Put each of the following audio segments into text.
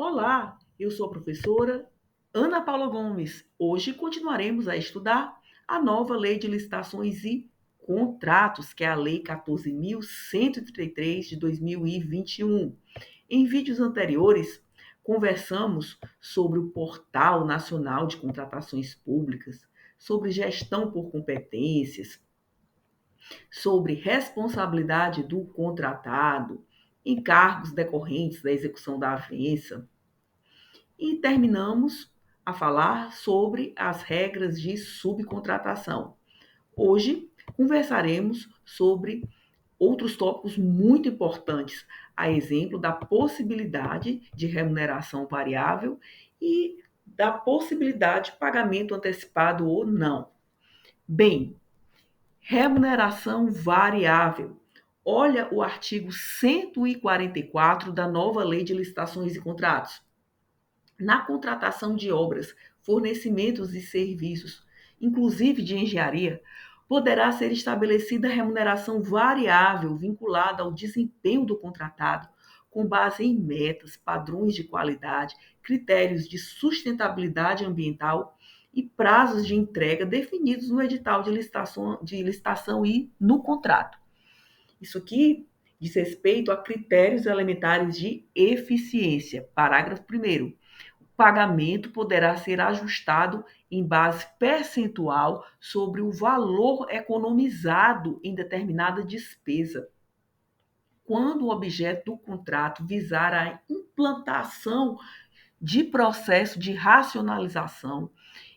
Olá, eu sou a professora Ana Paula Gomes. Hoje continuaremos a estudar a nova Lei de Licitações e Contratos, que é a Lei 14.133 de 2021. Em vídeos anteriores, conversamos sobre o Portal Nacional de Contratações Públicas, sobre gestão por competências, sobre responsabilidade do contratado, encargos decorrentes da execução da avença. E terminamos a falar sobre as regras de subcontratação. Hoje conversaremos sobre outros tópicos muito importantes, a exemplo da possibilidade de remuneração variável e da possibilidade de pagamento antecipado ou não. Bem, remuneração variável. Olha o artigo 144 da nova Lei de Licitações e Contratos. Na contratação de obras, fornecimentos e serviços, inclusive de engenharia, poderá ser estabelecida remuneração variável vinculada ao desempenho do contratado, com base em metas, padrões de qualidade, critérios de sustentabilidade ambiental e prazos de entrega definidos no edital de licitação e no contrato. Isso aqui diz respeito a critérios elementares de eficiência. Parágrafo 1º. O pagamento poderá ser ajustado em base percentual sobre o valor economizado em determinada despesa, quando o objeto do contrato visar a implantação de processo de racionalização,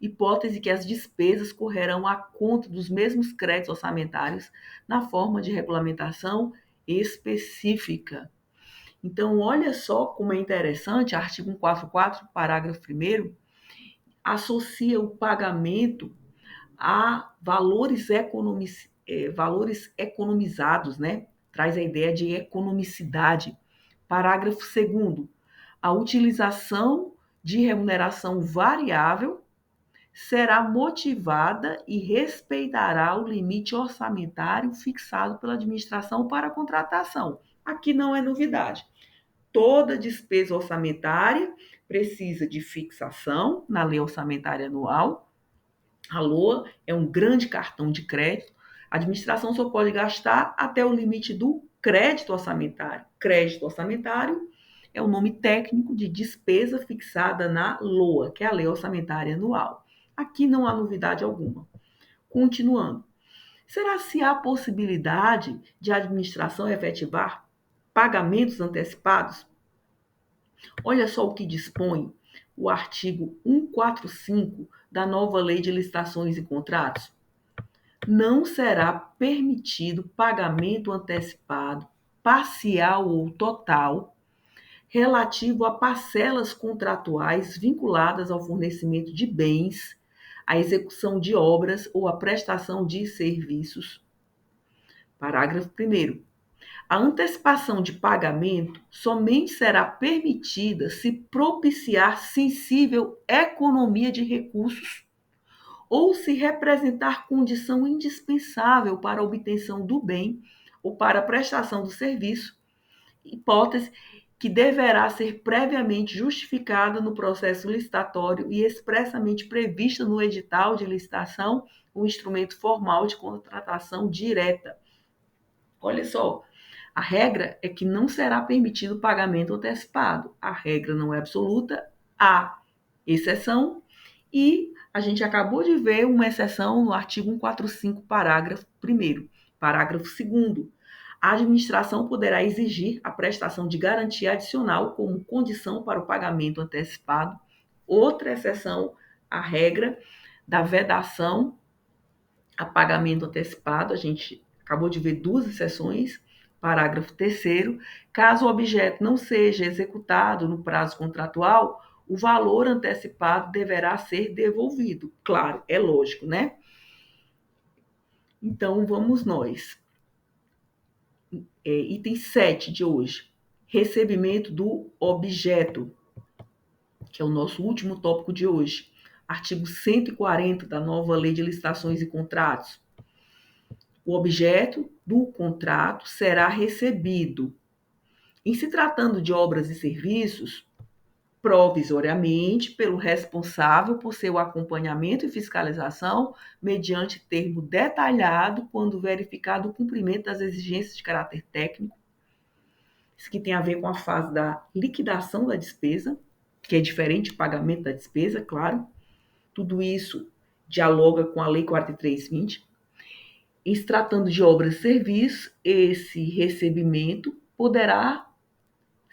hipótese que as despesas correrão à conta dos mesmos créditos orçamentários na forma de regulamentação específica. Então, olha só como é interessante, artigo 144, parágrafo 1º, associa o pagamento a valores economizados, né? Traz a ideia de economicidade. Parágrafo 2º, a utilização de remuneração variável será motivada e respeitará o limite orçamentário fixado pela administração para a contratação. Aqui não é novidade. Toda despesa orçamentária precisa de fixação na lei orçamentária anual. A LOA é um grande cartão de crédito. A administração só pode gastar até o limite do crédito orçamentário. Crédito orçamentário é o nome técnico de despesa fixada na LOA, que é a Lei Orçamentária Anual. Aqui não há novidade alguma. Continuando. Será se há possibilidade de a administração efetivar pagamentos antecipados? Olha só o que dispõe o artigo 145 da nova Lei de Licitações e Contratos. Não será permitido pagamento antecipado, parcial ou total, relativo a parcelas contratuais vinculadas ao fornecimento de bens, à execução de obras ou à prestação de serviços. Parágrafo 1º. A antecipação de pagamento somente será permitida se propiciar sensível economia de recursos ou se representar condição indispensável para a obtenção do bem ou para a prestação do serviço, hipótese que deverá ser previamente justificada no processo licitatório e expressamente prevista no edital de licitação, o instrumento formal de contratação direta. Olha só, a regra é que não será permitido pagamento antecipado. A regra não é absoluta, há exceção, e a gente acabou de ver uma exceção no artigo 145, parágrafo 1º. Parágrafo 2º. A administração poderá exigir a prestação de garantia adicional como condição para o pagamento antecipado. Outra exceção à regra da vedação a pagamento antecipado, a gente acabou de ver duas exceções. Parágrafo 3º, caso o objeto não seja executado no prazo contratual, o valor antecipado deverá ser devolvido. Claro, é lógico, né? Então, vamos nós. Item 7 de hoje. Recebimento do objeto, que é o nosso último tópico de hoje. Artigo 140 da nova Lei de Licitações e Contratos. O objeto do contrato será recebido. Em se tratando de obras e serviços, provisoriamente pelo responsável por seu acompanhamento e fiscalização, mediante termo detalhado, quando verificado o cumprimento das exigências de caráter técnico. Isso que tem a ver com a fase da liquidação da despesa, que é diferente do pagamento da despesa, claro. Tudo isso dialoga com a Lei 4320. Em se tratando de obras e serviços, esse recebimento poderá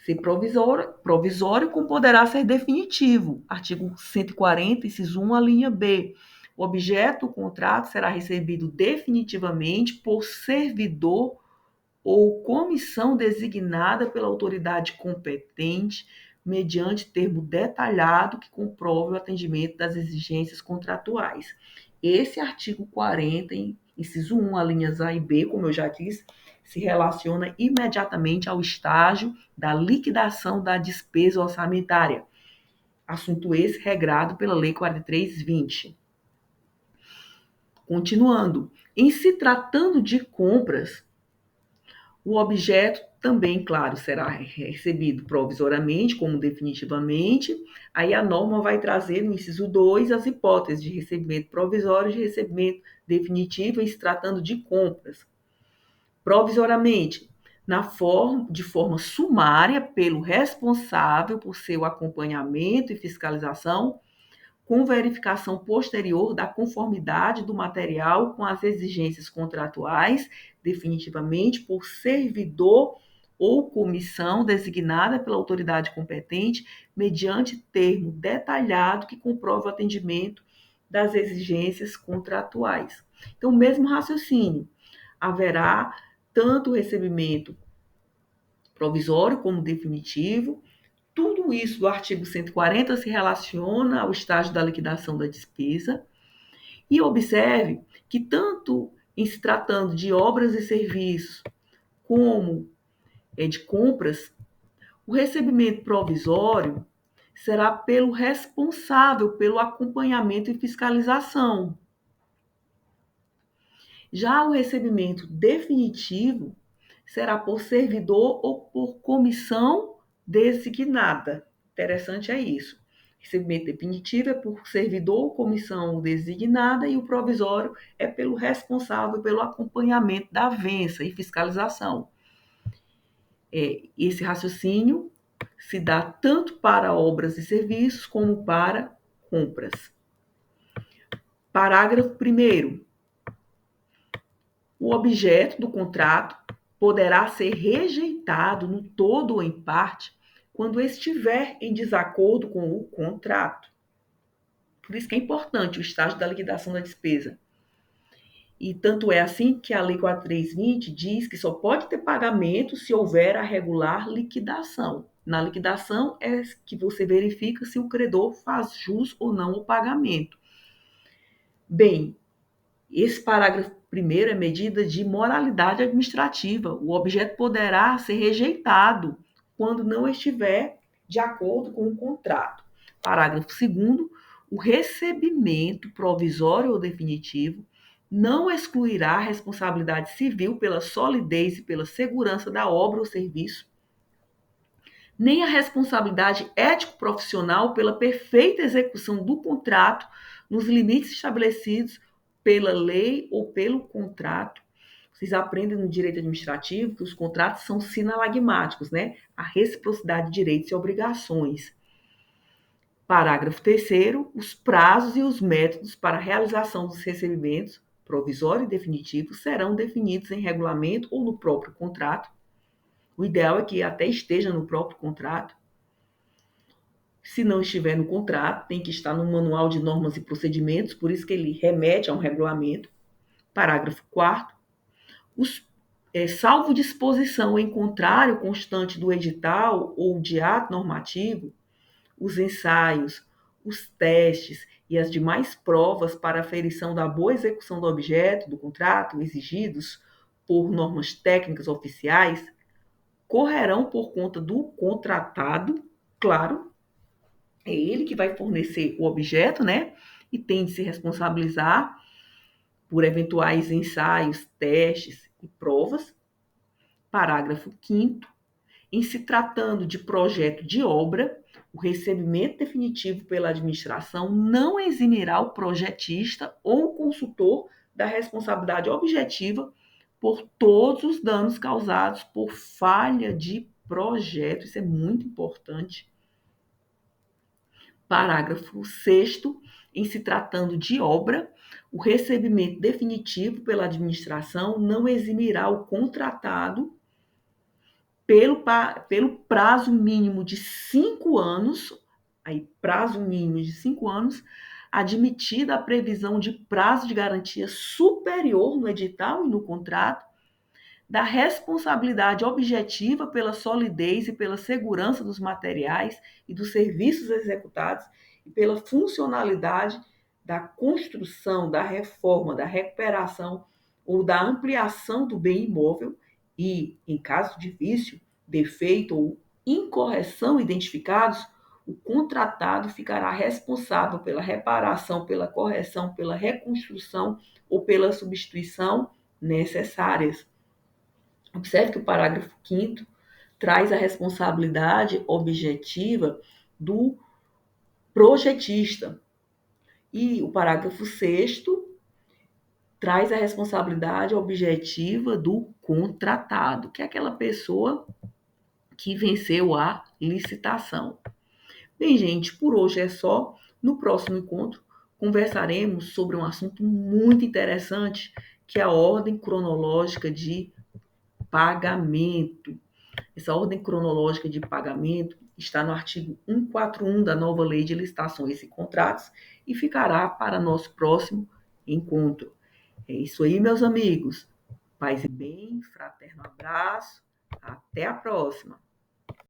ser provisório, como poderá ser definitivo. Artigo 140, inciso 1, a linha B. O objeto do contrato será recebido definitivamente por servidor ou comissão designada pela autoridade competente, mediante termo detalhado que comprove o atendimento das exigências contratuais. Esse artigo 40, inciso 1, a linhas A e B, como eu já disse, se relaciona imediatamente ao estágio da liquidação da despesa orçamentária. Assunto esse regrado pela Lei 4320. Continuando, em se tratando de compras, o objeto também, claro, será recebido provisoriamente, como definitivamente. Aí a norma vai trazer no inciso 2 as hipóteses de recebimento provisório e de recebimento definitivo em se tratando de compras. Provisoriamente, de forma sumária pelo responsável por seu acompanhamento e fiscalização, com verificação posterior da conformidade do material com as exigências contratuais, definitivamente por servidor ou comissão designada pela autoridade competente, mediante termo detalhado que comprove o atendimento das exigências contratuais. Então, o mesmo raciocínio, haverá tanto o recebimento provisório como definitivo. Tudo isso do artigo 140 se relaciona ao estágio da liquidação da despesa. E observe que tanto em se tratando de obras e serviços como de compras, o recebimento provisório será pelo responsável pelo acompanhamento e fiscalização. Já o recebimento definitivo será por servidor ou por comissão designada. Interessante é isso. Recebimento definitivo é por servidor ou comissão designada e o provisório é pelo responsável pelo acompanhamento da vença e fiscalização. Esse raciocínio se dá tanto para obras e serviços como para compras. Parágrafo 1º. O objeto do contrato poderá ser rejeitado no todo ou em parte quando estiver em desacordo com o contrato. Por isso que é importante o estágio da liquidação da despesa. E tanto é assim que a Lei 4320 diz que só pode ter pagamento se houver a regular liquidação. Na liquidação é que você verifica se o credor faz jus ou não o pagamento. Bem, esse parágrafo primeiro é medida de moralidade administrativa. O objeto poderá ser rejeitado quando não estiver de acordo com o contrato. Parágrafo 2º, o recebimento provisório ou definitivo não excluirá a responsabilidade civil pela solidez e pela segurança da obra ou serviço, nem a responsabilidade ético-profissional pela perfeita execução do contrato nos limites estabelecidos pela lei ou pelo contrato. Vocês aprendem no direito administrativo que os contratos são sinalagmáticos, né? A reciprocidade de direitos e obrigações. Parágrafo 3º, os prazos e os métodos para a realização dos recebimentos, provisório e definitivo, serão definidos em regulamento ou no próprio contrato. O ideal é que até esteja no próprio contrato. Se não estiver no contrato, tem que estar no manual de normas e procedimentos, por isso que ele remete a um regulamento. Parágrafo 4º, salvo disposição em contrário constante do edital ou de ato normativo, os ensaios, os testes e as demais provas para aferição da boa execução do objeto do contrato exigidos por normas técnicas oficiais correrão por conta do contratado, claro, é ele que vai fornecer o objeto, né? E tem de se responsabilizar por eventuais ensaios, testes e provas. Parágrafo 5º. Em se tratando de projeto de obra, O recebimento definitivo pela administração não eximirá o projetista ou o consultor da responsabilidade objetiva por todos os danos causados por falha de projeto. Isso é muito importante. Parágrafo 6º. Em se tratando de obra, o recebimento definitivo pela administração não eximirá o contratado pelo prazo mínimo de 5 anos, admitida a previsão de prazo de garantia superior no edital e no contrato, da responsabilidade objetiva pela solidez e pela segurança dos materiais e dos serviços executados e pela funcionalidade da construção, da reforma, da recuperação ou da ampliação do bem imóvel e, em caso de vício, defeito ou incorreção identificados, o contratado ficará responsável pela reparação, pela correção, pela reconstrução ou pela substituição necessárias. Observe que o parágrafo 5º traz a responsabilidade objetiva do projetista. E o parágrafo 6º traz a responsabilidade objetiva do contratado, que é aquela pessoa que venceu a licitação. Bem, gente, por hoje é só. No próximo encontro, conversaremos sobre um assunto muito interessante, que é a ordem cronológica de pagamento. Essa ordem cronológica de pagamento está no artigo 141 da nova Lei de Licitações e Contratos e ficará para nosso próximo encontro. É isso aí, meus amigos. Paz e bem, fraterno abraço. Até a próxima.